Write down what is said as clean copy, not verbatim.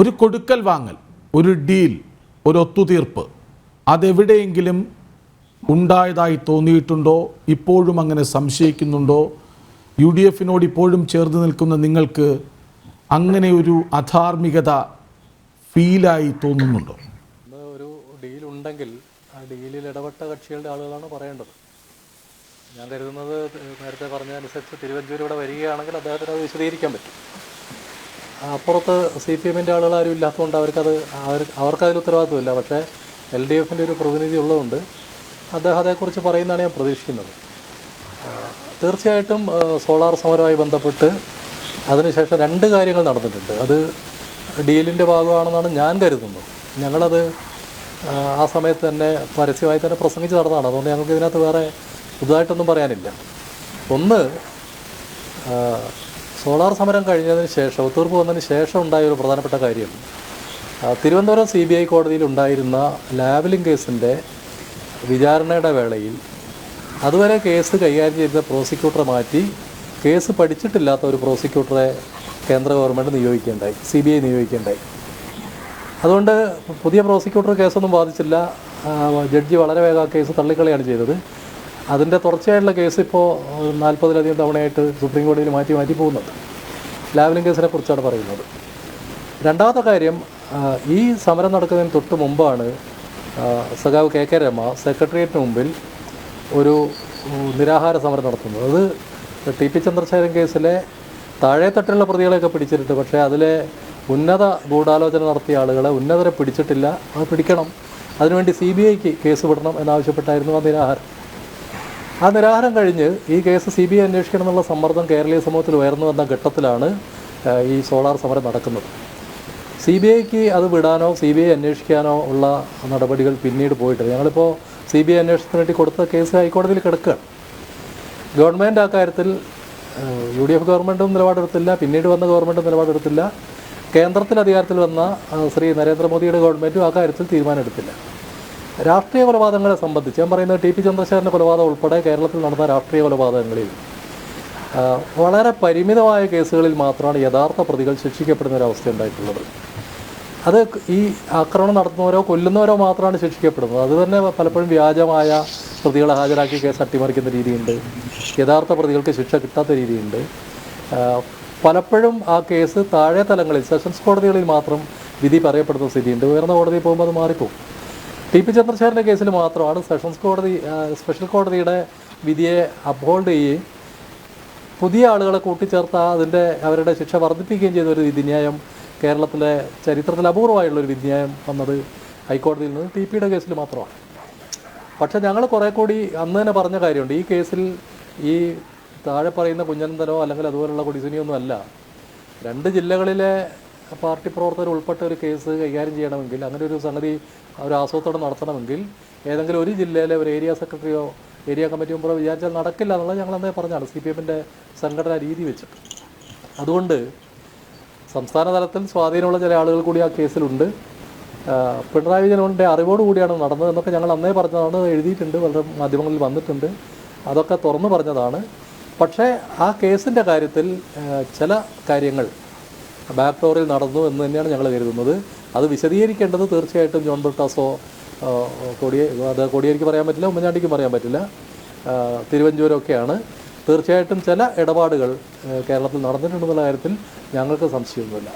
ഒരു കൊടുക്കൽ വാങ്ങൽ, ഒരു ഡീൽ, ഒരു ഒത്തുതീർപ്പ് അതെവിടെയെങ്കിലും ഉണ്ടായതായി തോന്നിയിട്ടുണ്ടോ? ഇപ്പോഴും അങ്ങനെ സംശയിക്കുന്നുണ്ടോ? യു ഡി എഫിനോട് ഇപ്പോഴും ചേർന്ന് നിൽക്കുന്ന നിങ്ങൾക്ക് അങ്ങനെ ഒരു അധാർമികത ഫീലായി തോന്നുന്നുണ്ടോ? ഒരു ഡീൽ ഉണ്ടെങ്കിൽ ആ ഡീലിൽ ഇടപെട്ട കക്ഷികളുടെ ആളുകളാണ് പറയേണ്ടത്. ഞാൻ കരുതുന്നത് നേരത്തെ പറഞ്ഞതനുസരിച്ച് തിരുവഞ്ചൂർ ഇവിടെ വരികയാണെങ്കിൽ അദ്ദേഹത്തിന് അത് വിശദീകരിക്കാൻ പറ്റും. അപ്പുറത്ത് CPM-ൻ്റെ ആളുകളാരും ഇല്ലാത്തതുകൊണ്ട് അവർക്കതിൽ ഉത്തരവാദിത്വമില്ല. പക്ഷേ LDF-ൻ്റെ ഒരു പ്രതിനിധി ഉള്ളതുകൊണ്ട് അദ്ദേഹം അതേക്കുറിച്ച് പറയുന്നതാണ് ഞാൻ പ്രതീക്ഷിക്കുന്നത്. തീർച്ചയായിട്ടും സോളാർ സമരവുമായി ബന്ധപ്പെട്ട് അതിനുശേഷം 2 കാര്യങ്ങൾ നടന്നിട്ടുണ്ട്. അത് ഡീലിൻ്റെ ഭാഗമാണെന്നാണ് ഞാൻ കരുതുന്നത്. ഞങ്ങളത് ആ സമയത്ത് തന്നെ പരസ്യമായി തന്നെ പ്രസംഗിച്ച് നടന്നതാണ്. അതുകൊണ്ട് ഞങ്ങൾക്ക് ഇതിനകത്ത് വേറെ പുതുതായിട്ടൊന്നും പറയാനില്ല. ഒന്ന്, സോളാർ സമരം കഴിഞ്ഞതിന് ശേഷം, ഒത്തുതീർപ്പ് വന്നതിന് ശേഷം ഉണ്ടായ ഒരു പ്രധാനപ്പെട്ട കാര്യം, തിരുവനന്തപുരം CBI കോടതിയിൽ ഉണ്ടായിരുന്ന ലാവലിംഗ് കേസിൻ്റെ വിചാരണയുടെ വേളയിൽ അതുവരെ കേസ് കൈകാര്യം ചെയ്ത പ്രോസിക്യൂട്ടറെ മാറ്റി കേസ് പഠിച്ചിട്ടില്ലാത്ത ഒരു പ്രോസിക്യൂട്ടറെ കേന്ദ്ര ഗവൺമെൻറ് നിയോഗിക്കുകയുണ്ടായി, CBI നിയോഗിക്കുകയുണ്ടായി. അതുകൊണ്ട് പുതിയ പ്രോസിക്യൂട്ടർ കേസൊന്നും ബാധിച്ചില്ല. ജഡ്ജി വളരെ വേഗം ആ കേസ് തള്ളിക്കളയാണ് ചെയ്തത്. അതിൻ്റെ തുടർച്ചയായിട്ടുള്ള കേസ് ഇപ്പോൾ 40-ലധികം തവണയായിട്ട് സുപ്രീം കോടതിയിൽ മാറ്റി പോകുന്നുണ്ട്. ലാവലിംഗ് കേസിനെ കുറിച്ചാണ് പറയുന്നത്. രണ്ടാമത്തെ കാര്യം, ഈ സമരം നടക്കുന്നതിന് തൊട്ട് മുമ്പാണ് സഖാവ് KK രമ സെക്രട്ടേറിയറ്റിന് മുമ്പിൽ ഒരു നിരാഹാര സമരം നടത്തുന്നത്. അത് TP ചന്ദ്രശേഖരൻ കേസിലെ താഴെത്തട്ടിലുള്ള പ്രതികളെയൊക്കെ പിടിച്ചിട്ടുണ്ട്. പക്ഷേ അതിലെ ഉന്നത ഗൂഢാലോചന നടത്തിയ ആളുകളെ ഉന്നതരെ പിടിച്ചിട്ടില്ല. അത് പിടിക്കണം, അതിനുവേണ്ടി CBIക്ക് കേസ് വിടണം എന്നാവശ്യപ്പെട്ടായിരുന്നു ആ നിരാഹാരം. ആ നിരാഹാരം കഴിഞ്ഞ് ഈ കേസ് CBI അന്വേഷിക്കണം എന്നുള്ള സമ്മർദ്ദം കേരളീയ സമൂഹത്തിൽ ഉയർന്നു വന്ന ഘട്ടത്തിലാണ് ഈ സോളാർ സമരം നടക്കുന്നത്. CBIക്ക് അത് വിടാനോ CBI അന്വേഷിക്കാനോ ഉള്ള നടപടികൾ പിന്നീട് പോയിട്ടില്ല. ഞങ്ങളിപ്പോൾ CBI അന്വേഷണത്തിന് വേണ്ടി കൊടുത്ത കേസ് ഹൈക്കോടതിയിൽ കിടക്കുകയാണ്. ഗവൺമെൻറ് ആ കാര്യത്തിൽ UDF ഗവൺമെൻറ്റും നിലപാടെടുത്തില്ല, പിന്നീട് വന്ന ഗവൺമെൻറ്റും നിലപാടെടുത്തില്ല. കേന്ദ്രത്തിൽ അധികാരത്തിൽ വന്ന ശ്രീ നരേന്ദ്രമോദിയുടെ ഗവൺമെൻറ്റും ആ കാര്യത്തിൽ തീരുമാനമെടുത്തില്ല. രാഷ്ട്രീയ കൊലപാതകങ്ങളെ സംബന്ധിച്ച് ഞാൻ പറയുന്നത് TP ചന്ദ്രശേഖരൻ്റെ കൊലപാതകം ഉൾപ്പെടെ കേരളത്തിൽ നടന്ന രാഷ്ട്രീയ കൊലപാതകങ്ങളിൽ വളരെ പരിമിതമായ കേസുകളിൽ മാത്രമാണ് യഥാർത്ഥ പ്രതികൾ ശിക്ഷിക്കപ്പെടുന്ന ഒരവസ്ഥ ഉണ്ടായിട്ടുള്ളത്. അത് ഈ ആക്രമണം നടത്തുന്നവരോ കൊല്ലുന്നവരോ മാത്രമാണ് ശിക്ഷിക്കപ്പെടുന്നത്. അത് തന്നെ പലപ്പോഴും വ്യാജമായ പ്രതികളെ ഹാജരാക്കി കേസ് അട്ടിമറിക്കുന്ന രീതിയുണ്ട്. യഥാർത്ഥ പ്രതികൾക്ക് ശിക്ഷ കിട്ടാത്ത രീതിയുണ്ട്. പലപ്പോഴും ആ കേസ് താഴെ തലങ്ങളിൽ സെഷൻസ് കോടതികളിൽ മാത്രം വിധി പറയപ്പെടുന്ന സ്ഥിതിയുണ്ട്. ഉയർന്ന കോടതിയിൽ പോകുമ്പോൾ അത് മാറിപ്പോകും. TP ചന്ദ്രശേഖരൻ്റെ കേസിൽ മാത്രമാണ് സെഷൻസ് കോടതി സ്പെഷ്യൽ കോടതിയുടെ വിധിയെ അപ്ഹോൾഡ് ചെയ്യുകയും പുതിയ ആളുകളെ കൂട്ടിച്ചേർത്ത് അവരുടെ ശിക്ഷ വർദ്ധിപ്പിക്കുകയും ചെയ്ത ഒരു വിധിന്യായം കേരളത്തിലെ ചരിത്രത്തിൽ അപൂർവമായുള്ളൊരു വിധിന്യായം വന്നത് ഹൈക്കോടതിയിൽ നിന്ന് TPയുടെ കേസിൽ മാത്രമാണ്. പക്ഷേ ഞങ്ങൾ കുറേ കൂടി അന്ന് തന്നെ പറഞ്ഞ കാര്യമുണ്ട്. ഈ കേസിൽ ഈ താഴെ പറയുന്ന കുഞ്ഞനന്തനോ അല്ലെങ്കിൽ അതുപോലുള്ള കൊടിസുനിയൊന്നും അല്ല. 2 ജില്ലകളിലെ പാർട്ടി പ്രവർത്തകർ ഉൾപ്പെട്ട ഒരു കേസ് കൈകാര്യം ചെയ്യണമെങ്കിൽ, അങ്ങനെ ഒരു സംഗതി ഒരു ആസൂത്രണം നടത്തണമെങ്കിൽ ഏതെങ്കിലും ഒരു ജില്ലയിലെ ഒരു ഏരിയ സെക്രട്ടറിയോ ഏരിയ കമ്മിറ്റി മെമ്പറോ വിചാരിച്ചാൽ നടക്കില്ല എന്നുള്ളത് ഞങ്ങൾ അന്നേ പറഞ്ഞാണ്, CPM-ൻ്റെ സംഘടനാ രീതി വെച്ചിട്ട്. അതുകൊണ്ട് സംസ്ഥാന തലത്തിൽ സ്വാധീനമുള്ള ചില ആളുകൾ കൂടി ആ കേസിലുണ്ട്. പിണറായി വിജയൻ്റെ അറിവോടുകൂടിയാണ് നടന്നതെന്നൊക്കെ ഞങ്ങൾ അന്നേ പറഞ്ഞതാണ്, എഴുതിയിട്ടുണ്ട്, വളരെ മാധ്യമങ്ങളിൽ വന്നിട്ടുണ്ട്, അതൊക്കെ തുറന്നു പറഞ്ഞതാണ്. പക്ഷേ ആ കേസിൻ്റെ കാര്യത്തിൽ ചില കാര്യങ്ങൾ ബാക്ക് ഡോറിൽ നടന്നു എന്ന് തന്നെയാണ് ഞങ്ങൾ കരുതുന്നത്. അത് വിശദീകരിക്കേണ്ടത് തീർച്ചയായിട്ടും ജോൺ ബ്രിട്ടാസോ കോടിയേരിക്ക് പറയാൻ പറ്റില്ല, ഉമ്മൻചാണ്ടിക്കും പറയാൻ പറ്റില്ല, തിരുവഞ്ചൂരൊക്കെയാണ്. തീർച്ചയായിട്ടും ചില ഇടപാടുകൾ കേരളത്തിൽ നടന്നിട്ടുണ്ടെന്നുള്ള കാര്യത്തിൽ ഞങ്ങൾക്ക് സംശയമൊന്നുമില്ല.